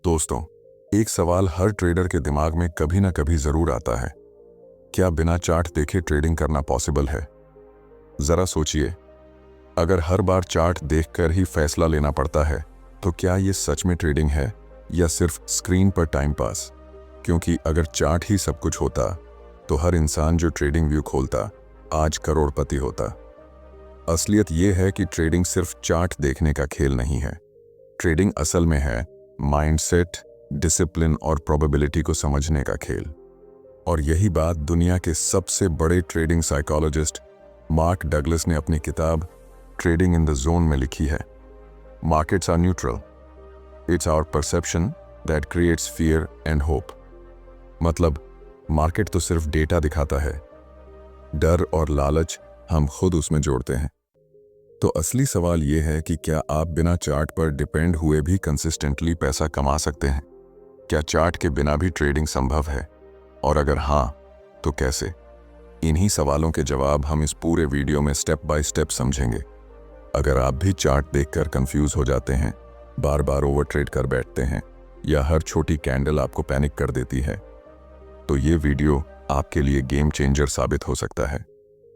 दोस्तों, एक सवाल हर ट्रेडर के दिमाग में कभी ना कभी जरूर आता है। क्या बिना चार्ट देखे ट्रेडिंग करना पॉसिबल है? जरा सोचिए, अगर हर बार चार्ट देखकर ही फैसला लेना पड़ता है तो क्या ये सच में ट्रेडिंग है या सिर्फ स्क्रीन पर टाइम पास? क्योंकि अगर चार्ट ही सब कुछ होता तो हर इंसान जो ट्रेडिंग व्यू खोलता आज करोड़पति होता। असलियत ये है कि ट्रेडिंग सिर्फ चार्ट देखने का खेल नहीं है। ट्रेडिंग असल में है माइंडसेट, डिसिप्लिन और प्रोबेबिलिटी को समझने का खेल। और यही बात दुनिया के सबसे बड़े ट्रेडिंग साइकोलॉजिस्ट मार्क डगलस ने अपनी किताब ट्रेडिंग इन द जोन में लिखी है। Markets are neutral, it's our perception that creates fear and hope. मतलब मार्केट तो सिर्फ डेटा दिखाता है, डर और लालच हम खुद उसमें जोड़ते हैं। तो असली सवाल यह है कि क्या आप बिना चार्ट पर डिपेंड हुए भी कंसिस्टेंटली पैसा कमा सकते हैं? क्या चार्ट के बिना भी ट्रेडिंग संभव है? और अगर हाँ, तो कैसे? इन्हीं सवालों के जवाब हम इस पूरे वीडियो में स्टेप बाय स्टेप समझेंगे। अगर आप भी चार्ट देखकर कंफ्यूज हो जाते हैं, बार बार ओवर ट्रेड कर बैठते हैं या हर छोटी कैंडल आपको पैनिक कर देती है, तो ये वीडियो आपके लिए गेम चेंजर साबित हो सकता है।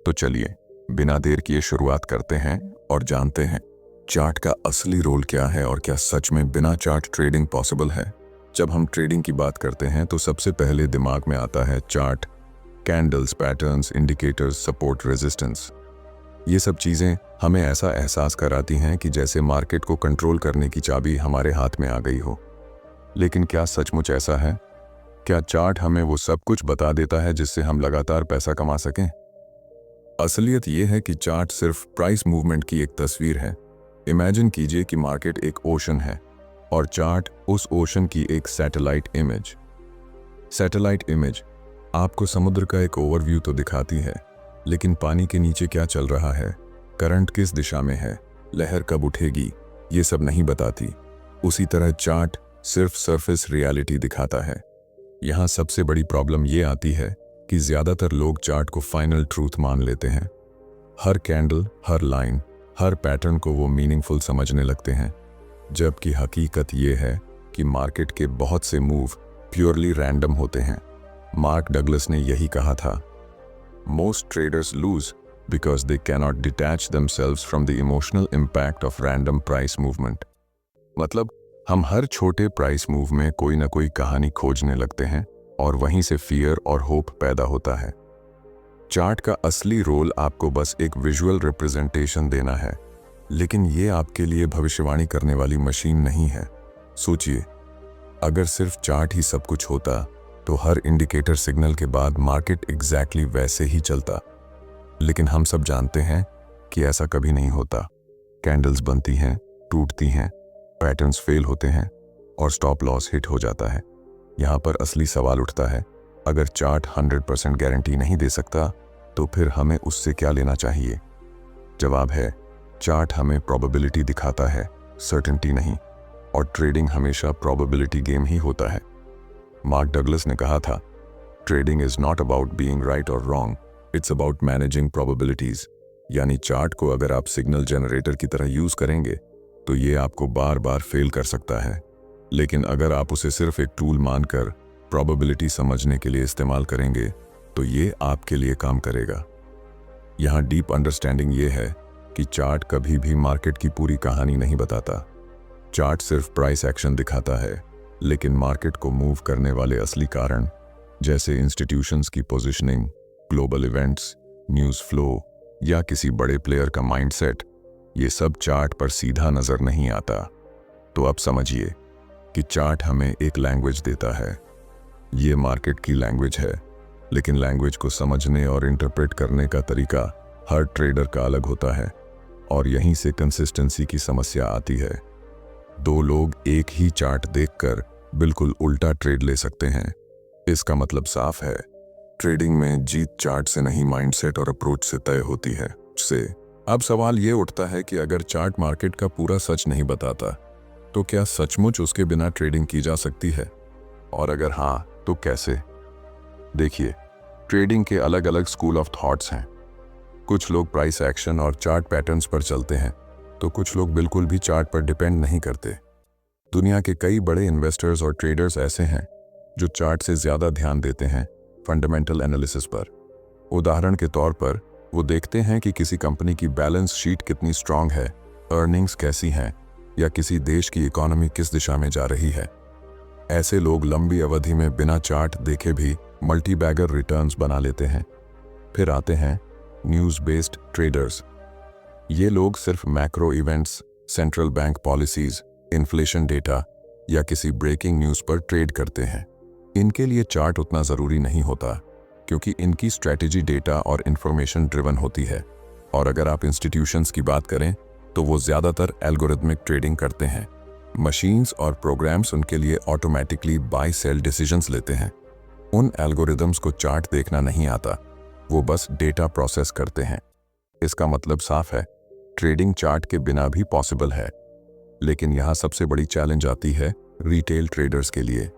तो चलिए बिना देर किए शुरुआत करते हैं और जानते हैं चार्ट का असली रोल क्या है और क्या सच में बिना चार्ट ट्रेडिंग पॉसिबल है। जब हम ट्रेडिंग की बात करते हैं तो सबसे पहले दिमाग में आता है chart, candles, patterns, indicators, support, resistance. ये सब चीज़ें हमें ऐसा एहसास कराती हैं कि जैसे मार्केट को कंट्रोल करने की चाबी हमारे हाथ में आ गई हो। लेकिन क्या सचमुच ऐसा है? क्या चार्ट हमें वो सब कुछ बता देता है जिससे हम लगातार पैसा कमा सकें? असलियत यह है कि चार्ट सिर्फ प्राइस मूवमेंट की एक तस्वीर है। इमेजिन कीजिए कि मार्केट एक ओशन है और चार्ट उस ओशन की एक सैटेलाइट इमेज। सैटेलाइट इमेज आपको समुद्र का एक ओवरव्यू तो दिखाती है, लेकिन पानी के नीचे क्या चल रहा है, करंट किस दिशा में है, लहर कब उठेगी, ये सब नहीं बताती। उसी तरह चार्ट सिर्फ सरफेस रियलिटी दिखाता है। यहाँ सबसे बड़ी प्रॉब्लम ये आती है कि ज्यादातर लोग चार्ट को फाइनल ट्रूथ मान लेते हैं। हर कैंडल, हर लाइन, हर पैटर्न को वो मीनिंगफुल समझने लगते हैं, जबकि हकीकत ये है कि मार्केट के बहुत से मूव प्योरली रैंडम होते हैं। मार्क डगलस ने यही कहा था, most traders lose because they cannot detach themselves from the emotional impact of random price movement. मतलब हम हर छोटे प्राइस मूव में कोई ना कोई कहानी खोजने लगते हैं और वहीं से फियर और होप पैदा होता है। चार्ट का असली रोल आपको बस एक विजुअल रिप्रेजेंटेशन देना है, लेकिन ये आपके लिए भविष्यवाणी करने वाली मशीन नहीं है। सोचिए, अगर सिर्फ चार्ट ही सब कुछ होता तो हर इंडिकेटर सिग्नल के बाद मार्केट एग्जैक्टली वैसे ही चलता। लेकिन हम सब जानते हैं कि ऐसा कभी नहीं होता। कैंडल्स बनती हैं, टूटती हैं, पैटर्न्स फेल होते हैं और स्टॉप लॉस हिट हो जाता है। यहाँ पर असली सवाल उठता है, अगर चार्ट 100% गारंटी नहीं दे सकता तो फिर हमें उससे क्या लेना चाहिए? जवाब है, चार्ट हमें प्रोबेबिलिटी दिखाता है, सर्टेनिटी नहीं। और ट्रेडिंग हमेशा प्रोबेबिलिटी गेम ही होता है। मार्क डगलस ने कहा था, trading is not about being right और wrong, it's about managing probabilities. यानी चार्ट को अगर आप सिग्नल जनरेटर की तरह यूज करेंगे तो ये आपको बार बार फेल कर सकता है, लेकिन अगर आप उसे सिर्फ एक टूल मानकर प्रोबेबिलिटी समझने के लिए इस्तेमाल करेंगे तो ये आपके लिए काम करेगा। यहाँ डीप अंडरस्टैंडिंग ये है कि चार्ट कभी भी मार्केट की पूरी कहानी नहीं बताता। चार्ट सिर्फ प्राइस एक्शन दिखाता है, लेकिन मार्केट को मूव करने वाले असली कारण, जैसे इंस्टीट्यूशंस की positioning, global events, news flow या किसी बड़े प्लेयर का माइंडसेट, ये सब चार्ट पर सीधा नजर नहीं आता। तो अब समझिए कि चार्ट हमें एक लैंग्वेज देता है। ये मार्केट की लैंग्वेज है, लेकिन लैंग्वेज को समझने और इंटरप्रेट करने का तरीका हर ट्रेडर का अलग होता है। और यहीं से कंसिस्टेंसी की समस्या आती है। दो लोग एक ही चार्ट देखकर बिल्कुल उल्टा ट्रेड ले सकते हैं। इसका मतलब साफ है, ट्रेडिंग में जीत चार्ट से नहीं, माइंडसेट और अप्रोच से तय होती है। अब सवाल ये उठता है कि अगर चार्ट मार्केट का पूरा सच नहीं बताता तो क्या सचमुच उसके बिना ट्रेडिंग की जा सकती है? और अगर हाँ, तो कैसे? देखिए, ट्रेडिंग के अलग अलग स्कूल ऑफ थॉट्स हैं। कुछ लोग प्राइस एक्शन और चार्ट पैटर्न्स पर चलते हैं, तो कुछ लोग बिल्कुल भी चार्ट पर डिपेंड नहीं करते। दुनिया के कई बड़े इन्वेस्टर्स और ट्रेडर्स ऐसे हैं जो चार्ट से ज़्यादा ध्यान देते हैं फंडामेंटल एनालिसिस पर। उदाहरण के तौर पर वो देखते हैं कि किसी कंपनी की बैलेंस शीट कितनी स्ट्रांग है, अर्निंग्स कैसी हैं, या किसी देश की इकोनॉमी किस दिशा में जा रही है। ऐसे लोग लंबी अवधि में बिना चार्ट देखे भी मल्टी बैगर रिटर्न्स बना लेते हैं। फिर आते हैं न्यूज़ बेस्ड ट्रेडर्स। ये लोग सिर्फ macro events, central bank policies, inflation data या किसी ब्रेकिंग न्यूज़ पर ट्रेड करते हैं। इनके लिए चार्ट उतना ज़रूरी नहीं होता क्योंकि इनकी स्ट्रैटेजी डेटा और इन्फॉर्मेशन ड्रिवन होती है। और अगर आप इंस्टीट्यूशंस की बात करें तो वो ज़्यादातर एल्गोरिथमिक ट्रेडिंग करते हैं। मशीन्स और प्रोग्राम्स उनके लिए ऑटोमेटिकली बाय सेल डिसीजंस लेते हैं। उन एल्गोरिदम्स को चार्ट देखना नहीं आता, वो बस डेटा प्रोसेस करते हैं। इसका मतलब साफ है, ट्रेडिंग चार्ट के बिना भी पॉसिबल है। लेकिन यहाँ सबसे बड़ी चैलेंज आती है रिटेल ट्रेडर्स के लिए।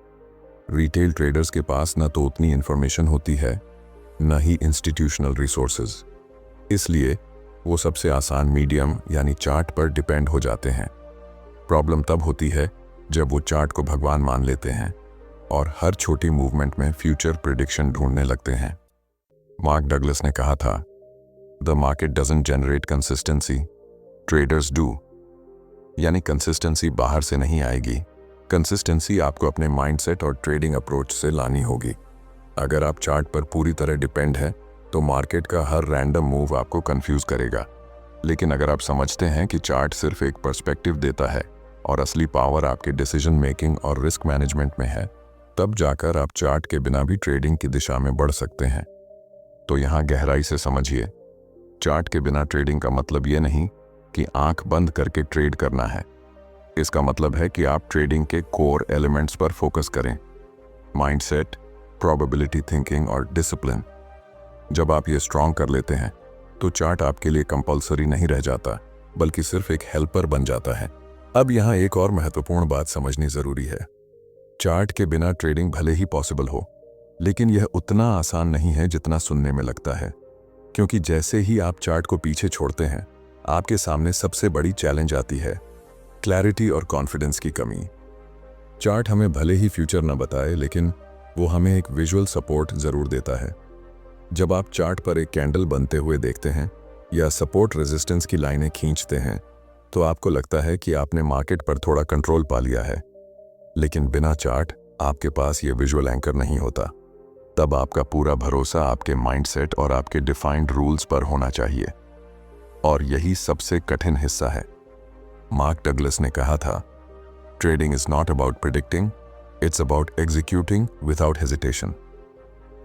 रिटेल ट्रेडर्स के पास न तो उतनी इंफॉर्मेशन होती है, न ही इंस्टीट्यूशनल रिसोर्सेज। इसलिए वो सबसे आसान मीडियम यानी चार्ट पर डिपेंड हो जाते हैं। प्रॉब्लम तब होती है जब वो चार्ट को भगवान मान लेते हैं और हर छोटी मूवमेंट में फ्यूचर प्रिडिक्शन ढूंढने लगते हैं। मार्क डगलस ने कहा था, the market doesn't generate consistency, traders do. यानी कंसिस्टेंसी बाहर से नहीं आएगी, कंसिस्टेंसी आपको अपने माइंडसेट और ट्रेडिंग अप्रोच से लानी होगी। अगर आप चार्ट पर पूरी तरह डिपेंड हैं तो मार्केट का हर रैंडम मूव आपको कंफ्यूज करेगा। लेकिन अगर आप समझते हैं कि चार्ट सिर्फ एक पर्सपेक्टिव देता है और असली पावर आपके डिसीजन मेकिंग और रिस्क मैनेजमेंट में है, तब जाकर आप चार्ट के बिना भी ट्रेडिंग की दिशा में बढ़ सकते हैं। तो यहाँ गहराई से समझिए, चार्ट के बिना ट्रेडिंग का मतलब ये नहीं कि आंख बंद करके ट्रेड करना है। इसका मतलब है कि आप ट्रेडिंग के कोर एलिमेंट्स पर फोकस करें, माइंडसेट, प्रोबेबिलिटी थिंकिंग और डिसिप्लिन। जब आप ये स्ट्रॉन्ग कर लेते हैं तो चार्ट आपके लिए कंपलसरी नहीं रह जाता, बल्कि सिर्फ एक हेल्पर बन जाता है। अब यहाँ एक और महत्वपूर्ण बात समझनी जरूरी है। चार्ट के बिना ट्रेडिंग भले ही पॉसिबल हो, लेकिन यह उतना आसान नहीं है जितना सुनने में लगता है। क्योंकि जैसे ही आप चार्ट को पीछे छोड़ते हैं, आपके सामने सबसे बड़ी चैलेंज आती है, क्लैरिटी और कॉन्फिडेंस की कमी। चार्ट हमें भले ही फ्यूचर न बताए, लेकिन वो हमें एक विजुअल सपोर्ट जरूर देता है। जब आप चार्ट पर एक कैंडल बनते हुए देखते हैं या सपोर्ट रेजिस्टेंस की लाइनें खींचते हैं, तो आपको लगता है कि आपने मार्केट पर थोड़ा कंट्रोल पा लिया है। लेकिन बिना चार्ट आपके पास ये विजुअल एंकर नहीं होता। तब आपका पूरा भरोसा आपके माइंडसेट और आपके डिफाइंड रूल्स पर होना चाहिए। और यही सबसे कठिन हिस्सा है। मार्क डगलस ने कहा था, trading is not about predicting, it's about executing without hesitation.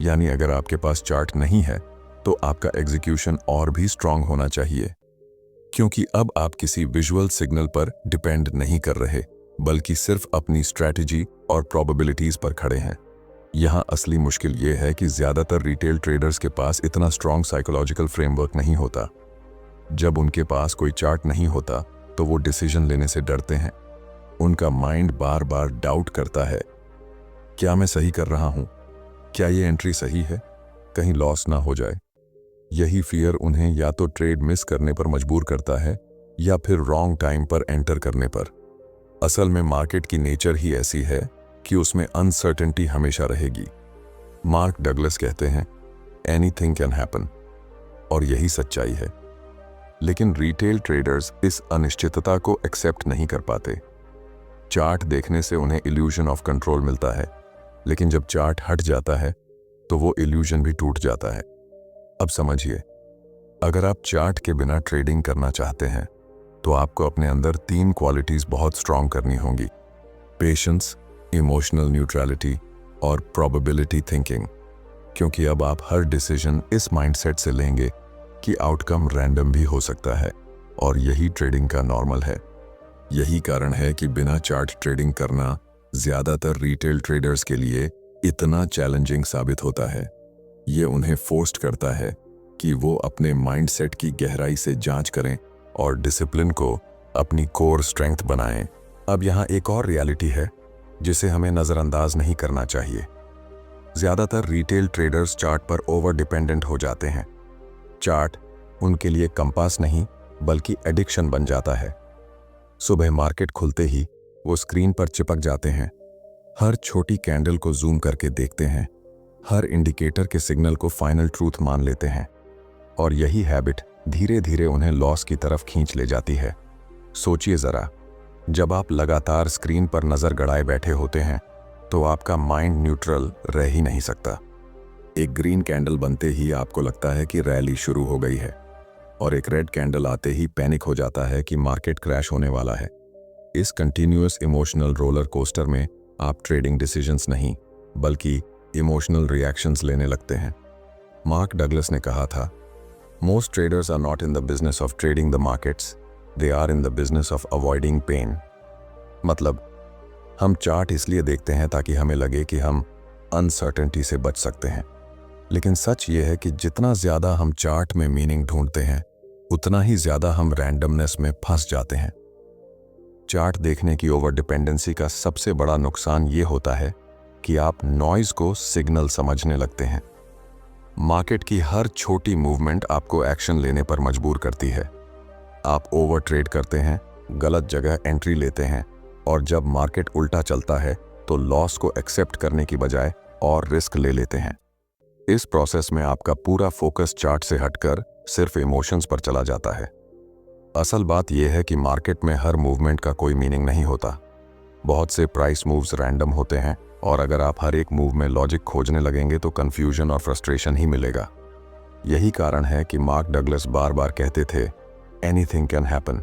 यानी अगर आपके पास चार्ट नहीं है तो आपका एग्जीक्यूशन और भी स्ट्रांग होना चाहिए, क्योंकि अब आप किसी विजुअल सिग्नल पर डिपेंड नहीं कर रहे, बल्कि सिर्फ अपनी स्ट्रैटेजी और प्रोबेबिलिटीज पर खड़े हैं। यहाँ असली मुश्किल ये है कि ज्यादातर रिटेल ट्रेडर्स के पास इतना स्ट्रांग साइकोलॉजिकल फ्रेमवर्क नहीं होता। जब उनके पास कोई चार्ट नहीं होता तो वो डिसीजन लेने से डरते हैं। उनका माइंड बार बार डाउट करता है, क्या मैं सही कर रहा हूँ, क्या ये एंट्री सही है, कहीं लॉस ना हो जाए। यही फियर उन्हें या तो ट्रेड मिस करने पर मजबूर करता है या फिर रॉन्ग टाइम पर एंटर करने पर। असल में मार्केट की नेचर ही ऐसी है कि उसमें अनसर्टेनिटी हमेशा रहेगी। मार्क डगलस कहते हैं, एनीथिंग कैन हैपन, और यही सच्चाई है। लेकिन रिटेल ट्रेडर्स इस अनिश्चितता को एक्सेप्ट नहीं कर पाते। चार्ट देखने से उन्हें इल्यूजन ऑफ कंट्रोल मिलता है, लेकिन जब चार्ट हट जाता है तो वो इल्यूजन भी टूट जाता है। अब समझिए, अगर आप चार्ट के बिना ट्रेडिंग करना चाहते हैं तो आपको अपने अंदर 3 क्वालिटीज बहुत स्ट्रांग करनी होंगी: पेशेंस, इमोशनल न्यूट्रलिटी और प्रोबेबिलिटी थिंकिंग। क्योंकि अब आप हर डिसीजन इस माइंडसेट से लेंगे कि आउटकम रैंडम भी हो सकता है, और यही ट्रेडिंग का नॉर्मल है। यही कारण है कि बिना चार्ट ट्रेडिंग करना ज्यादातर रिटेल ट्रेडर्स के लिए इतना चैलेंजिंग साबित होता है। ये उन्हें फोर्स करता है कि वो अपने माइंडसेट की गहराई से जांच करें और डिसिप्लिन को अपनी कोर स्ट्रेंथ बनाएं। अब यहाँ एक और रियलिटी है जिसे हमें नज़रअंदाज नहीं करना चाहिए। ज़्यादातर रिटेल ट्रेडर्स चार्ट पर ओवर डिपेंडेंट हो जाते हैं। चार्ट उनके लिए कंपास नहीं बल्कि एडिक्शन बन जाता है। सुबह मार्केट खुलते ही वो स्क्रीन पर चिपक जाते हैं, हर छोटी कैंडल को जूम करके देखते हैं, हर इंडिकेटर के सिग्नल को फाइनल ट्रूथ मान लेते हैं, और यही हैबिट धीरे धीरे उन्हें लॉस की तरफ खींच ले जाती है। सोचिए जरा, जब आप लगातार स्क्रीन पर नजर गड़ाए बैठे होते हैं तो आपका माइंड न्यूट्रल रह ही नहीं सकता। एक ग्रीन कैंडल बनते ही आपको लगता है कि रैली शुरू हो गई है, और एक रेड कैंडल आते ही पैनिक हो जाता है कि मार्केट क्रैश होने वाला है। इस कंटिन्यूअस इमोशनल रोलर कोस्टर में आप ट्रेडिंग डिसीजंस नहीं बल्कि इमोशनल रिएक्शंस लेने लगते हैं। मार्क डगलस ने कहा था, most traders are not in the business of trading the markets, they are in the business of avoiding pain. मतलब, हम चार्ट इसलिए देखते हैं ताकि हमें लगे कि हम अनसर्टेनिटी से बच सकते हैं, लेकिन सच ये है कि जितना ज्यादा हम चार्ट में मीनिंग ढूंढते हैं उतना ही ज्यादा हम रैंडमनेस में फंस जाते हैं। चार्ट देखने की ओवर डिपेंडेंसी का सबसे बड़ा नुकसान ये होता है कि आप नॉइज को सिग्नल समझने लगते हैं। मार्केट की हर छोटी मूवमेंट आपको एक्शन लेने पर मजबूर करती है। आप ओवर ट्रेड करते हैं, गलत जगह एंट्री लेते हैं, और जब मार्केट उल्टा चलता है तो लॉस को एक्सेप्ट करने की बजाय और रिस्क ले लेते हैं। इस प्रोसेस में आपका पूरा फोकस चार्ट से हटकर सिर्फ इमोशंस पर चला जाता है। असल बात यह है कि मार्केट में हर मूवमेंट का कोई मीनिंग नहीं होता। बहुत से प्राइस मूव्स रैंडम होते हैं, और अगर आप हर एक मूव में लॉजिक खोजने लगेंगे तो कंफ्यूजन और फ्रस्ट्रेशन ही मिलेगा। यही कारण है कि मार्क डगलस बार बार कहते थे, एनीथिंग कैन हैपन,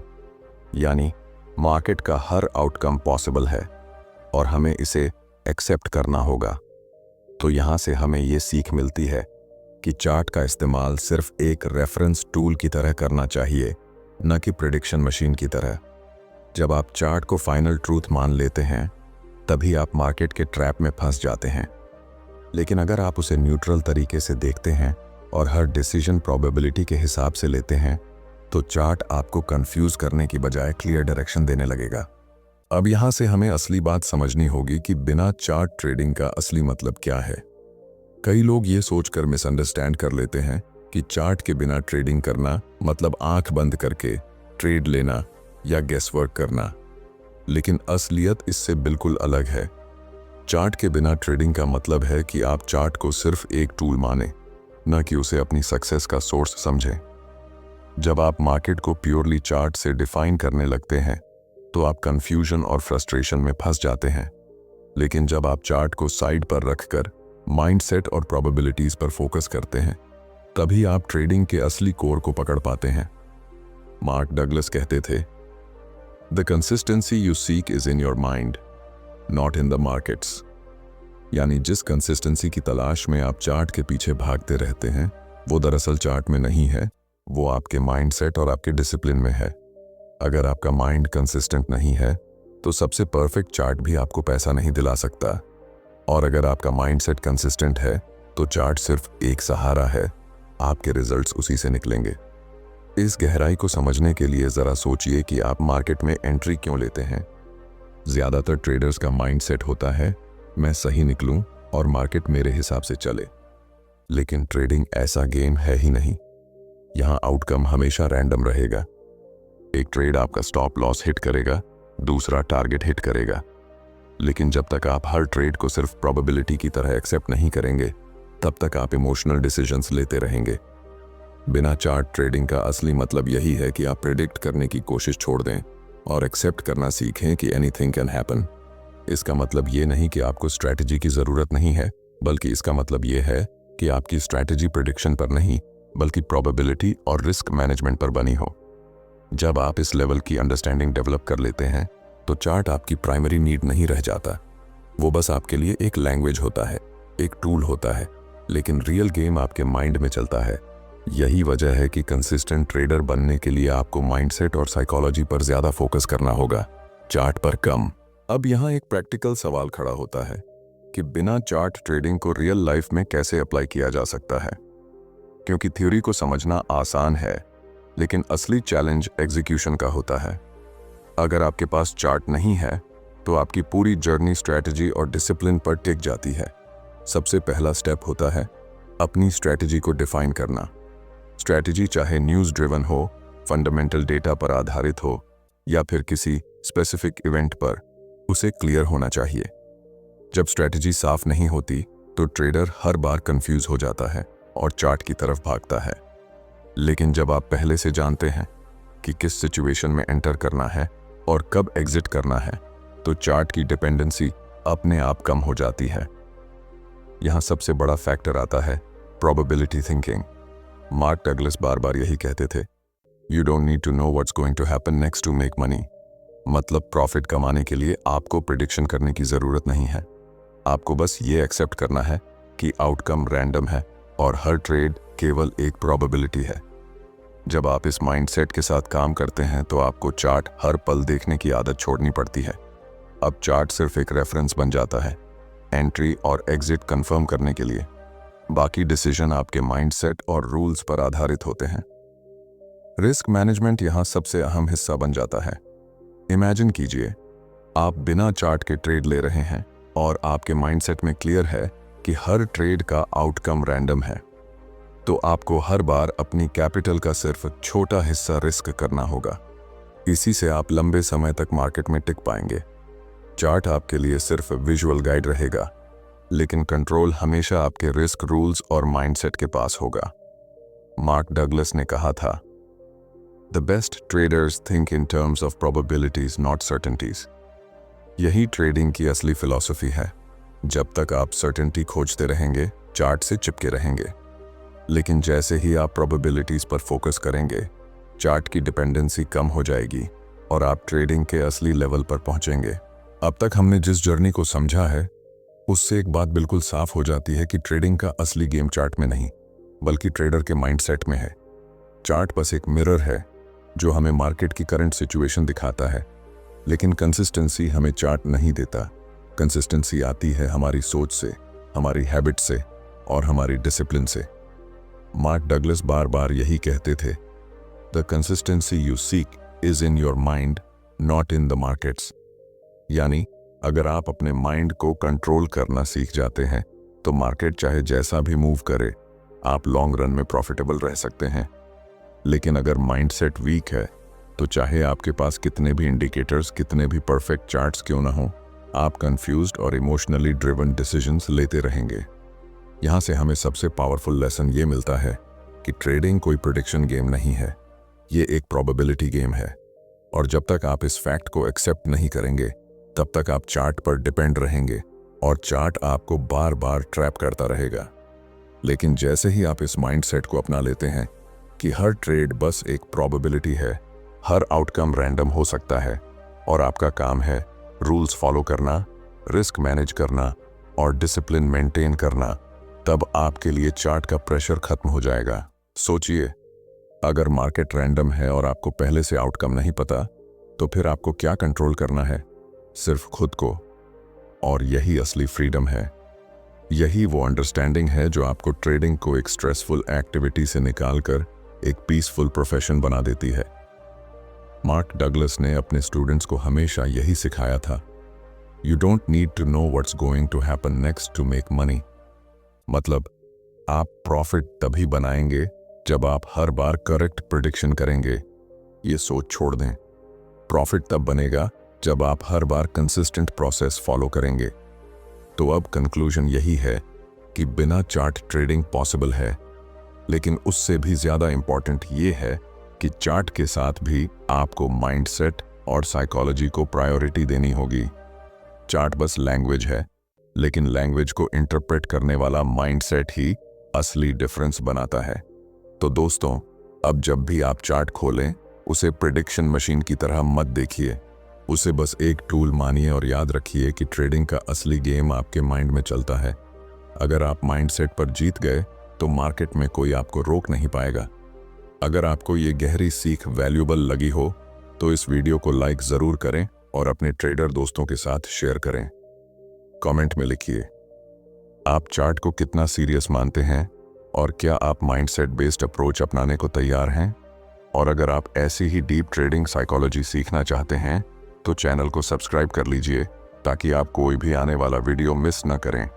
यानी मार्केट का हर आउटकम पॉसिबल है और हमें इसे एक्सेप्ट करना होगा। तो यहां से हमें ये सीख मिलती है कि चार्ट का इस्तेमाल सिर्फ एक रेफरेंस टूल की तरह करना चाहिए, न कि प्रेडिक्शन मशीन की तरह। जब आप चार्ट को फाइनल ट्रूथ मान लेते हैं तभी आप मार्केट के ट्रैप में फंस जाते हैं, लेकिन अगर आप उसे न्यूट्रल तरीके से देखते हैं और हर डिसीजन प्रोबेबिलिटी के हिसाब से लेते हैं तो चार्ट आपको कंफ्यूज करने की बजाय क्लियर डायरेक्शन देने लगेगा। अब यहां से हमें असली बात समझनी होगी कि बिना चार्ट ट्रेडिंग का असली मतलब क्या है। कई लोग ये सोचकर मिसअंडरस्टैंड कर लेते हैं कि चार्ट के बिना ट्रेडिंग करना मतलब आंख बंद करके ट्रेड लेना या गेसवर्क करना, लेकिन असलियत इससे बिल्कुल अलग है। चार्ट के बिना ट्रेडिंग का मतलब है कि आप चार्ट को सिर्फ एक टूल माने, न कि उसे अपनी सक्सेस का सोर्स समझें। जब आप मार्केट को प्योरली चार्ट से डिफाइन करने लगते हैं तो आप कंफ्यूजन और फ्रस्ट्रेशन में फंस जाते हैं, लेकिन जब आप चार्ट को साइड पर रखकर माइंडसेट और प्रोबेबिलिटीज पर फोकस करते हैं तभी आप ट्रेडिंग के असली कोर को पकड़ पाते हैं। मार्क डगलस कहते थे, the consistency you seek is in your mind, not in the markets. यानी जिस कंसिस्टेंसी की तलाश में आप चार्ट के पीछे भागते रहते हैं वो दरअसल चार्ट में नहीं है, वो आपके माइंडसेट और आपके डिसिप्लिन में है। अगर आपका माइंड कंसिस्टेंट नहीं है तो सबसे परफेक्ट चार्ट भी आपको पैसा नहीं दिला सकता, और अगर आपका माइंडसेट कंसिस्टेंट है तो चार्ट सिर्फ एक सहारा है, आपके रिजल्ट्स उसी से निकलेंगे। इस गहराई को समझने के लिए जरा सोचिए कि आप मार्केट में एंट्री क्यों लेते हैं। ज्यादातर ट्रेडर्स का माइंडसेट होता है, मैं सही निकलूं और मार्केट मेरे हिसाब से चले। लेकिन ट्रेडिंग ऐसा गेम है ही नहीं। यहां आउटकम हमेशा रैंडम रहेगा। एक ट्रेड आपका स्टॉप लॉस हिट करेगा, दूसरा टारगेट हिट करेगा, लेकिन जब तक आप हर ट्रेड को सिर्फ प्रोबेबिलिटी की तरह एक्सेप्ट नहीं करेंगे तब तक आप इमोशनल डिसीजंस लेते रहेंगे। बिना चार्ट ट्रेडिंग का असली मतलब यही है कि आप प्रेडिक्ट करने की कोशिश छोड़ दें और एक्सेप्ट करना सीखें कि एनीथिंग कैन हैपन। इसका मतलब ये नहीं कि आपको स्ट्रैटेजी की ज़रूरत नहीं है, बल्कि इसका मतलब ये है कि आपकी स्ट्रैटेजी प्रेडिक्शन पर नहीं बल्कि प्रोबेबिलिटी और रिस्क मैनेजमेंट पर बनी हो। जब आप इस लेवल की अंडरस्टैंडिंग डेवलप कर लेते हैं तो चार्ट आपकी प्राइमरी नीड नहीं रह जाता। वो बस आपके लिए एक लैंग्वेज होता है, एक टूल होता है, लेकिन रियल गेम आपके माइंड में चलता है। यही वजह है कि कंसिस्टेंट ट्रेडर बनने के लिए आपको माइंडसेट और साइकोलॉजी पर ज्यादा फोकस करना होगा, चार्ट पर कम। अब यहाँ एक प्रैक्टिकल सवाल खड़ा होता है कि बिना चार्ट ट्रेडिंग को रियल लाइफ में कैसे अप्लाई किया जा सकता है, क्योंकि थ्योरी को समझना आसान है लेकिन असली चैलेंज एग्जीक्यूशन का होता है। अगर आपके पास चार्ट नहीं है तो आपकी पूरी जर्नी स्ट्रैटेजी और डिसिप्लिन पर टिक जाती है। सबसे पहला स्टेप होता है अपनी स्ट्रैटेजी को डिफाइन करना। स्ट्रैटेजी चाहे न्यूज़ ड्रिवन हो, फंडामेंटल डेटा पर आधारित हो या फिर किसी स्पेसिफिक इवेंट पर, उसे क्लियर होना चाहिए। जब स्ट्रेटजी साफ नहीं होती तो ट्रेडर हर बार कंफ्यूज हो जाता है और चार्ट की तरफ भागता है। लेकिन जब आप पहले से जानते हैं कि किस सिचुएशन में एंटर करना है और कब एग्जिट करना है, तो चार्ट की डिपेंडेंसी अपने आप कम हो जाती है। यहां सबसे बड़ा फैक्टर आता है प्रोबेबिलिटी थिंकिंग। मार्क डगलस बार बार यही कहते थे, you don't need to know what's going to happen next to make money. मतलब प्रॉफिट कमाने के लिए आपको प्रिडिक्शन करने की जरूरत नहीं है। आपको बस ये एक्सेप्ट करना है कि आउटकम रैंडम है और हर ट्रेड केवल एक प्रोबेबिलिटी है। जब आप इस माइंडसेट के साथ काम करते हैं तो आपको चार्ट हर पल देखने की आदत छोड़नी पड़ती है। अब चार्ट सिर्फ एक रेफरेंस बन जाता है, एंट्री और एग्जिट कंफर्म करने के लिए। बाकी डिसीजन आपके माइंडसेट और रूल्स पर आधारित होते हैं। रिस्क मैनेजमेंट यहां सबसे अहम हिस्सा बन जाता है। इमेजिन कीजिए, आप बिना चार्ट के ट्रेड ले रहे हैं और आपके माइंडसेट में क्लियर है कि हर ट्रेड का आउटकम रैंडम है। तो आपको हर बार अपनी कैपिटल का सिर्फ छोटा हिस्सा रिस्क करना होगा। इसी से आप लंबे समय तक मार्केट में टिक पाएंगे। चार्ट आपके लिए सिर्फ विजुअल गाइड रहेगा, लेकिन कंट्रोल हमेशा आपके रिस्क रूल्स और माइंडसेट के पास होगा। मार्क डगलस ने कहा था, the best traders think in terms of probabilities not certainties. यही ट्रेडिंग की असली फिलॉसफी है। जब तक आप सर्टेनिटी खोजते रहेंगे, चार्ट से चिपके रहेंगे। लेकिन जैसे ही आप प्रोबेबिलिटीज पर फोकस करेंगे, चार्ट की डिपेंडेंसी कम हो जाएगी और आप ट्रेडिंग के असली लेवल पर पहुंचेंगे। अब तक हमने जिस जर्नी को समझा है, उससे एक बात बिल्कुल साफ हो जाती है कि ट्रेडिंग का असली गेम चार्ट में नहीं, बल्कि ट्रेडर के माइंडसेट में है। चार्ट बस एक मिरर है जो हमें मार्केट की करंट सिचुएशन दिखाता है, लेकिन कंसिस्टेंसी हमें चार्ट नहीं देता। कंसिस्टेंसी आती है हमारी सोच से, हमारी हैबिट से और हमारी डिसिप्लिन से। मार्क डगलस बार बार यही कहते थे, the consistency you seek is in your mind, not in the markets. यानी अगर आप अपने माइंड को कंट्रोल करना सीख जाते हैं तो मार्केट चाहे जैसा भी मूव करे, आप लॉन्ग रन में प्रॉफिटेबल रह सकते हैं। लेकिन अगर माइंडसेट वीक है तो चाहे आपके पास कितने भी इंडिकेटर्स, कितने भी परफेक्ट चार्ट्स क्यों ना हो, आप कंफ्यूज्ड और इमोशनली ड्रिवन डिसीजंस लेते रहेंगे। यहां से हमें सबसे पावरफुल लेसन ये मिलता है कि ट्रेडिंग कोई प्रेडिक्शन गेम नहीं है, ये एक प्रोबेबिलिटी गेम है। और जब तक आप इस फैक्ट को एक्सेप्ट नहीं करेंगे, तब तक आप चार्ट पर डिपेंड रहेंगे और चार्ट आपको बार बार ट्रैप करता रहेगा। लेकिन जैसे ही आप इस माइंडसेट को अपना लेते हैं कि हर ट्रेड बस एक प्रोबेबिलिटी है, हर आउटकम रैंडम हो सकता है और आपका काम है रूल्स फॉलो करना, रिस्क मैनेज करना और डिसिप्लिन मेंटेन करना, तब आपके लिए चार्ट का प्रेशर खत्म हो जाएगा। सोचिए, अगर मार्केट रैंडम है और आपको पहले से आउटकम नहीं पता, तो फिर आपको क्या कंट्रोल करना है? सिर्फ खुद को। और यही असली फ्रीडम है। यही वो अंडरस्टैंडिंग है जो आपको ट्रेडिंग को एक स्ट्रेसफुल एक्टिविटी से निकालकर एक पीसफुल प्रोफेशन बना देती है। मार्क डगलस ने अपने स्टूडेंट्स को हमेशा यही सिखाया था, you don't need to know what's going to happen next to make money. मतलब आप प्रॉफिट तभी बनाएंगे जब आप हर बार करेक्ट प्रेडिक्शन करेंगे। ये सोच छोड़ दें। प्रॉफिट तब बनेगा जब आप हर बार कंसिस्टेंट प्रोसेस फॉलो करेंगे। तो अब कंक्लूजन यही है कि बिना चार्ट ट्रेडिंग पॉसिबल है, लेकिन उससे भी ज्यादा इंपॉर्टेंट ये है कि चार्ट के साथ भी आपको माइंडसेट और साइकोलॉजी को प्रायोरिटी देनी होगी। चार्ट बस लैंग्वेज है, लेकिन लैंग्वेज को इंटरप्रेट करने वाला माइंडसेट ही असली डिफरेंस बनाता है। तो दोस्तों, अब जब भी आप चार्ट खोलें, उसे प्रेडिक्शन मशीन की तरह मत देखिए। उसे बस एक टूल मानिए और याद रखिए कि ट्रेडिंग का असली गेम आपके माइंड में चलता है। अगर आप माइंडसेट पर जीत गए तो मार्केट में कोई आपको रोक नहीं पाएगा। अगर आपको ये गहरी सीख वैल्यूएबल लगी हो तो इस वीडियो को लाइक जरूर करें और अपने ट्रेडर दोस्तों के साथ शेयर करें। कमेंट में लिखिए, आप चार्ट को कितना सीरियस मानते हैं और क्या आप माइंडसेट बेस्ड अप्रोच अपनाने को तैयार हैं? और अगर आप ऐसी ही डीप ट्रेडिंग साइकोलॉजी सीखना चाहते हैं तो चैनल को सब्सक्राइब कर लीजिए ताकि आप कोई भी आने वाला वीडियो मिस न करें।